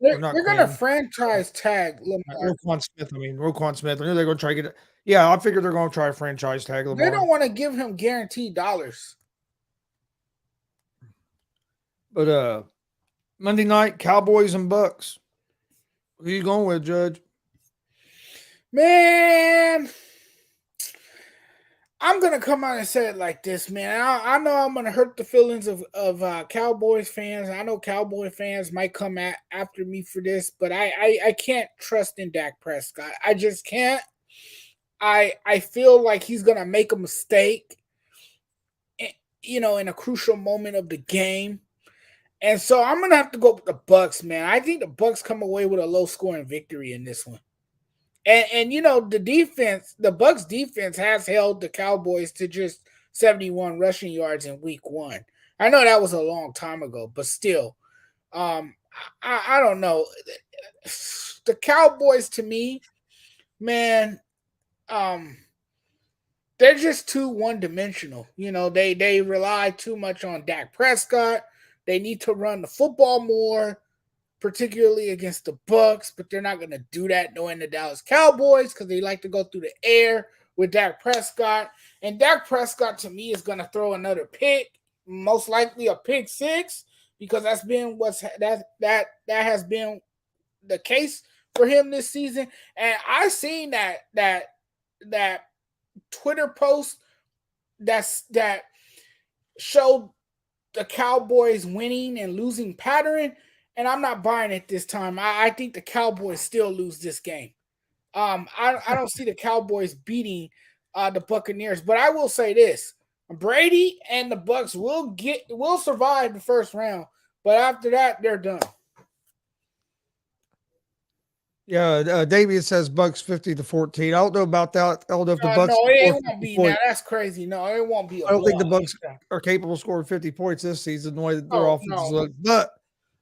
[SPEAKER 2] They're going to franchise tag Lamar.
[SPEAKER 1] Roquan Smith. I mean, Roquan Smith. I knew they're going to try to get it. Yeah, I figured they're going to try to franchise tag Lamar.
[SPEAKER 2] They don't want to give him guaranteed dollars.
[SPEAKER 1] But Monday night, Cowboys and Bucks. Who you going with, Judge?
[SPEAKER 2] Man, I'm going to come out and say it like this, man. I know I'm going to hurt the feelings of Cowboys fans. I know Cowboy fans might come after me for this, but I can't trust in Dak Prescott. I just can't. I feel like he's going to make a mistake, in a crucial moment of the game. And so I'm going to have to go with the Bucks, man. I think the Bucks come away with a low-scoring victory in this one. And the Bucks defense has held the Cowboys to just 71 rushing yards in week 1. I know that was a long time ago, but still, I don't know. The Cowboys, to me, man, they're just too one-dimensional. They rely too much on Dak Prescott. They need to run the football more, particularly against the Bucks, but they're not going to do that knowing the Dallas Cowboys because they like to go through the air with Dak Prescott. And Dak Prescott, to me, is going to throw another pick, most likely a pick 6, because that's been that has been the case for him this season. And I seen that Twitter post that showed the Cowboys winning and losing pattern, and I'm not buying it this time. I think the Cowboys still lose this game. I don't see the Cowboys beating the Buccaneers, but I will say this: Brady and the Bucks will survive the first round, but after that, they're done.
[SPEAKER 1] Yeah, Davian says Bucks 50-14. I don't know about that. I don't know if the Bucks.
[SPEAKER 2] No, it won't be now. That's crazy. No, it won't be.
[SPEAKER 1] I don't think the Bucks are capable of scoring 50 points this season. The way that their offenses look, but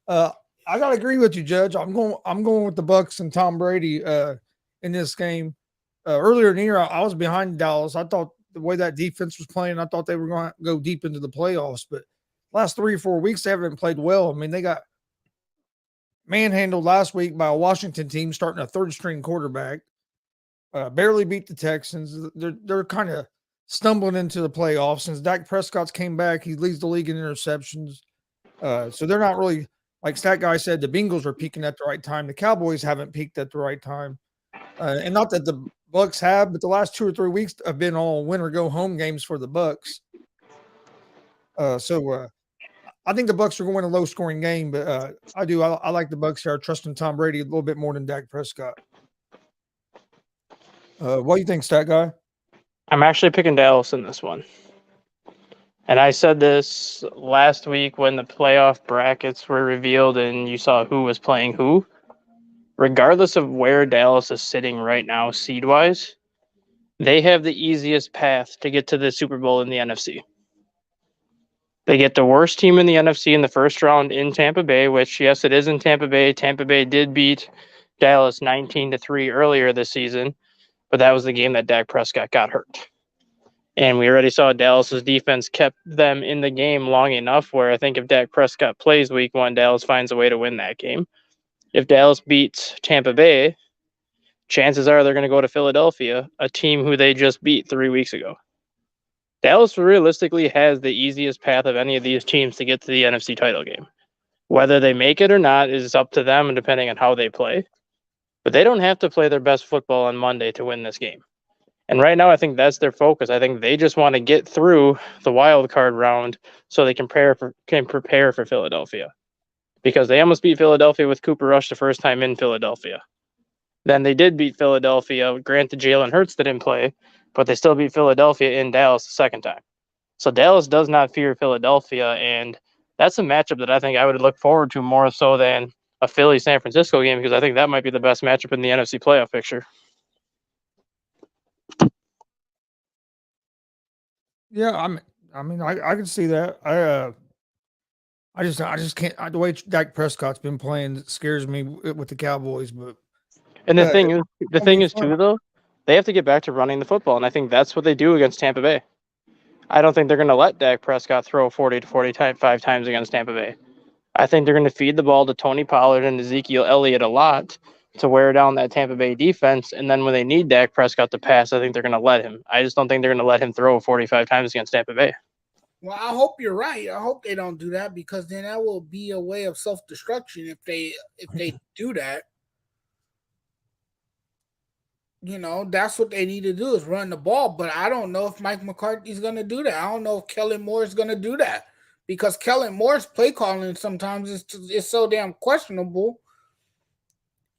[SPEAKER 1] I gotta agree with you, Judge. I'm going with the Bucks and Tom Brady in this game. Earlier in the year, I was behind Dallas. I thought the way that defense was playing, I thought they were going to go deep into the playoffs. But last 3 or 4 weeks, they haven't played well. I mean, they got manhandled last week by a Washington team starting a third-string quarterback. Barely beat the Texans. They're kind of stumbling into the playoffs. Since Dak Prescott's came back, he leads the league in interceptions. So they're not really, like Stat Guy said, the Bengals are peaking at the right time. The Cowboys haven't peaked at the right time. And not that the Bucks have, but the last 2 or 3 weeks have been all win or go home games for the Bucks. So I think the Bucks are going to win a low-scoring game, but I like the Bucks here. I trust in Tom Brady a little bit more than Dak Prescott. What do you think, Stat Guy?
[SPEAKER 3] I'm actually picking Dallas in this one. And I said this last week when the playoff brackets were revealed and you saw who was playing who. Regardless of where Dallas is sitting right now seed-wise, they have the easiest path to get to the Super Bowl in the NFC. They get the worst team in the NFC in the first round in Tampa Bay, which, yes, it is in Tampa Bay. Tampa Bay did beat Dallas 19-3 earlier this season, but that was the game that Dak Prescott got hurt. And we already saw Dallas's defense kept them in the game long enough where I think if Dak Prescott plays week 1, Dallas finds a way to win that game. If Dallas beats Tampa Bay, chances are they're going to go to Philadelphia, a team who they just beat 3 weeks ago. Dallas realistically has the easiest path of any of these teams to get to the NFC title game. Whether they make it or not is up to them and depending on how they play. But they don't have to play their best football on Monday to win this game. And right now, I think that's their focus. I think they just want to get through the wild card round so they can prepare for Philadelphia. Because they almost beat Philadelphia with Cooper Rush the first time in Philadelphia. Then they did beat Philadelphia. Granted, Jalen Hurts didn't play, but they still beat Philadelphia in Dallas the second time. So Dallas does not fear Philadelphia, and that's a matchup that I think I would look forward to more so than a Philly-San Francisco game, because I think that might be the best matchup in the NFC playoff picture.
[SPEAKER 1] Yeah, I mean, I can see that. I just can't. The way Dak Prescott's been playing it scares me with the Cowboys. But
[SPEAKER 3] And
[SPEAKER 1] yeah,
[SPEAKER 3] the
[SPEAKER 1] it'll
[SPEAKER 3] thing
[SPEAKER 1] be
[SPEAKER 3] is
[SPEAKER 1] fun.
[SPEAKER 3] too, though, they have to get back to running the football, and I think that's what they do against Tampa Bay. I don't think they're going to let Dak Prescott throw 40 to 45 times against Tampa Bay. I think they're going to feed the ball to Tony Pollard and Ezekiel Elliott a lot to wear down that Tampa Bay defense. And then when they need Dak Prescott to pass, I think they're going to let him. I just don't think they're going to let him throw 45 times against Tampa Bay.
[SPEAKER 2] Well, I hope you're right. I hope they don't do that, because then that will be a way of self-destruction if they do that. You know, that's what they need to do, is run the ball. But I don't know if Mike McCarthy's going to do that. I don't know if Kellen Moore is going to do that, because Kellen Moore's play calling sometimes is so damn questionable.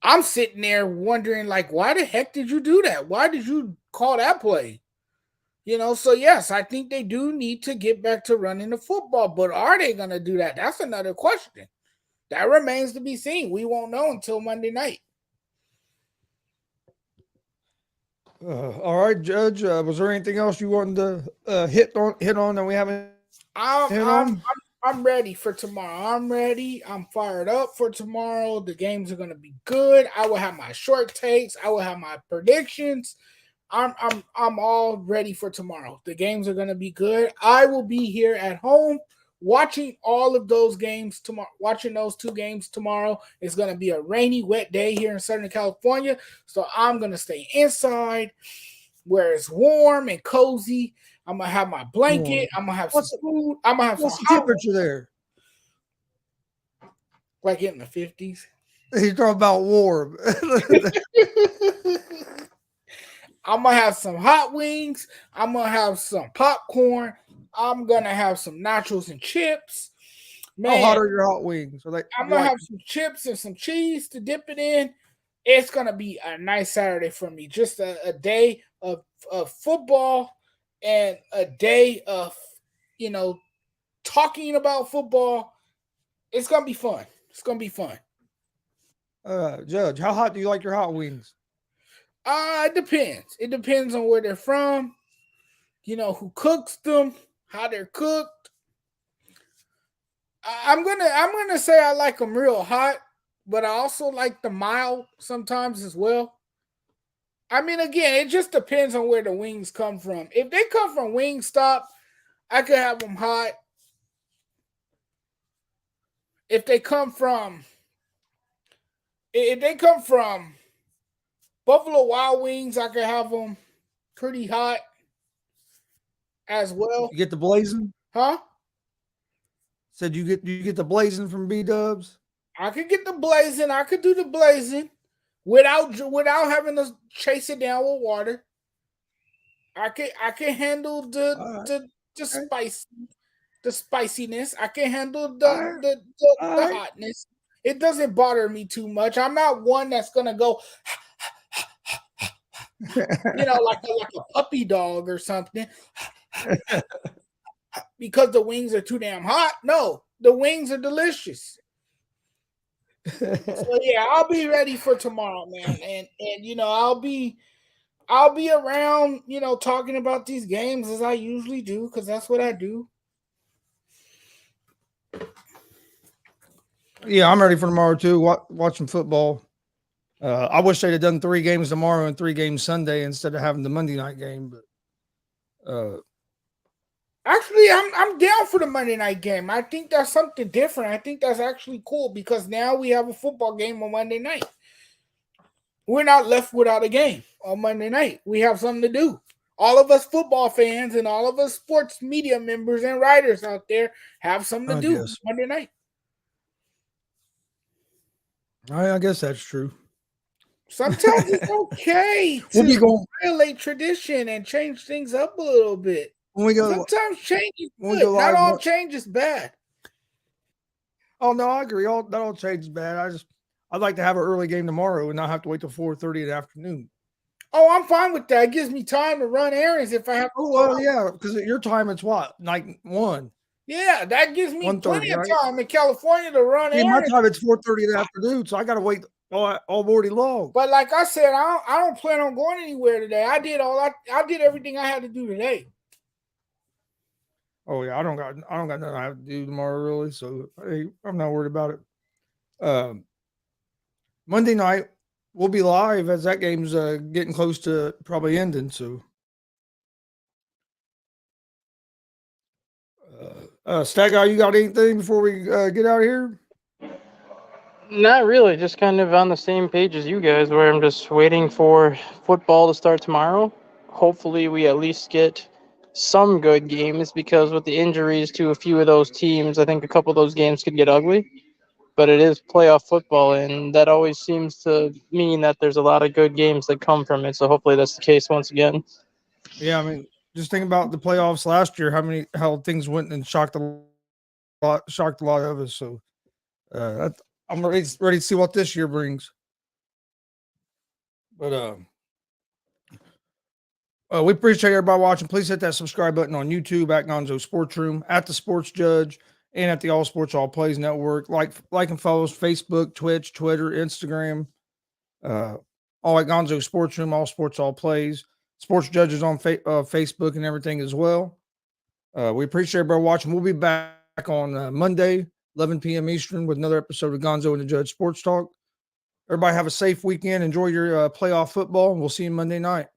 [SPEAKER 2] I'm sitting there wondering, like, why the heck did you do that? Why did you call that play? You know, so yes, I think they do need to get back to running the football, but are they going to do that? That's another question. That remains to be seen. We won't know until Monday night.
[SPEAKER 1] All right, Judge. Was there anything else you wanted to hit on that we haven't hit on?
[SPEAKER 2] I'm ready for tomorrow. I'm ready. I'm fired up for tomorrow. The games are going to be good. I will have my short takes. I will have my predictions. I'm all ready for tomorrow. The games are going to be good. I will be here at home watching all of those games tomorrow. Watching those two games tomorrow. It's going to be a rainy, wet day here in Southern California, so I'm going to stay inside where it's warm and cozy. I'm going to have my blanket. I'm going to have some food. I'm going to have some
[SPEAKER 1] What's the temperature there?
[SPEAKER 2] Like in the 50s.
[SPEAKER 1] He's talking about warm.
[SPEAKER 2] I'm going to have some hot wings. I'm going to have some popcorn. I'm going to have some nachos and chips.
[SPEAKER 1] Man, how hot are your hot wings?
[SPEAKER 2] I'm going to have some chips and some cheese to dip it in. It's going to be a nice Saturday for me. Just a day of football and a day of, you know, talking about football. It's going to be fun. It's going to be fun.
[SPEAKER 1] Judge, how hot do you like your hot wings?
[SPEAKER 2] It depends. It depends on where they're from, you know, who cooks them, how they're cooked. I'm gonna say I like them real hot, but I also like the mild sometimes as well. I mean, again, it just depends on where the wings come from. If they come from Wingstop, I could have them hot. If they come from Buffalo Wild Wings, I could have them pretty hot as well.
[SPEAKER 1] You get the blazing?
[SPEAKER 2] Huh?
[SPEAKER 1] Said you get the blazing from B-Dubs?
[SPEAKER 2] I could get the blazing. I could do the blazing without having to chase it down with water. I can handle the spice, the spiciness. I can handle the hotness. It doesn't bother me too much. I'm not one that's gonna go, you know, like a puppy dog or something, because the wings are too damn hot. No, the wings are delicious. So yeah, I'll be ready for tomorrow, man, and you know, I'll be around, you know, talking about these games as I usually do, because that's what I do.
[SPEAKER 1] Yeah, I'm ready for tomorrow too. Watching football. I wish they'd have done 3 games tomorrow and 3 games Sunday instead of having the Monday night game. But
[SPEAKER 2] actually, I'm down for the Monday night game. I think that's something different. I think that's actually cool, because now we have a football game on Monday night. We're not left without a game on Monday night. We have something to do. All of us football fans and all of us sports media members and writers out there have something to do Monday night.
[SPEAKER 1] I guess that's true.
[SPEAKER 2] Sometimes it's okay
[SPEAKER 1] We'll be
[SPEAKER 2] to
[SPEAKER 1] going
[SPEAKER 2] violate tradition and change things up a little bit.
[SPEAKER 1] when we go.
[SPEAKER 2] Sometimes change is
[SPEAKER 1] when we
[SPEAKER 2] good.
[SPEAKER 1] go
[SPEAKER 2] Not
[SPEAKER 1] live.
[SPEAKER 2] all change is bad.
[SPEAKER 1] Oh no, I agree. Not all change is bad. I'd like to have an early game tomorrow and not have to wait till 4:30 in the afternoon.
[SPEAKER 2] Oh, I'm fine with that. It gives me time to run errands if I have.
[SPEAKER 1] Oh well, yeah, because at your time it's what, like 1.
[SPEAKER 2] Yeah, that gives me
[SPEAKER 1] 1:30,
[SPEAKER 2] plenty of
[SPEAKER 1] right?
[SPEAKER 2] time in California to run
[SPEAKER 1] See, my
[SPEAKER 2] errands.
[SPEAKER 1] time it's 4:30 in the afternoon, so I got to wait all already long.
[SPEAKER 2] But like I said, I don't plan on going anywhere today. I did everything I had to do today.
[SPEAKER 1] Oh yeah, I don't got nothing I have to do tomorrow really, so hey, I'm not worried about it. Monday night we'll be live as that game's getting close to probably ending. So, Stat Guy, you got anything before we get out of here?
[SPEAKER 3] Not really, just kind of on the same page as you guys, where I'm just waiting for football to start tomorrow. Hopefully, we at least get some good games because with the injuries to a few of those teams, I think a couple of those games could get ugly. But it is playoff football, and that always seems to mean that there's a lot of good games that come from it. So hopefully that's the case once again.
[SPEAKER 1] Yeah, I mean, just think about the playoffs last year. How things went and shocked a lot of us. So, I'm ready to see what this year brings. But we appreciate everybody watching. Please hit that subscribe button on YouTube at Gonzo Sports Room, at the Sports Judge, and at the All Sports All Plays Network. Like and follow us Facebook, Twitch, Twitter, Instagram. All at Gonzo Sports Room, All Sports All Plays. Sports Judges on Facebook and everything as well. We appreciate everybody watching. We'll be back on Monday, 11 p.m. Eastern, with another episode of Gonzo and the Judge Sports Talk. Everybody have a safe weekend. Enjoy your playoff football, and we'll see you Monday night.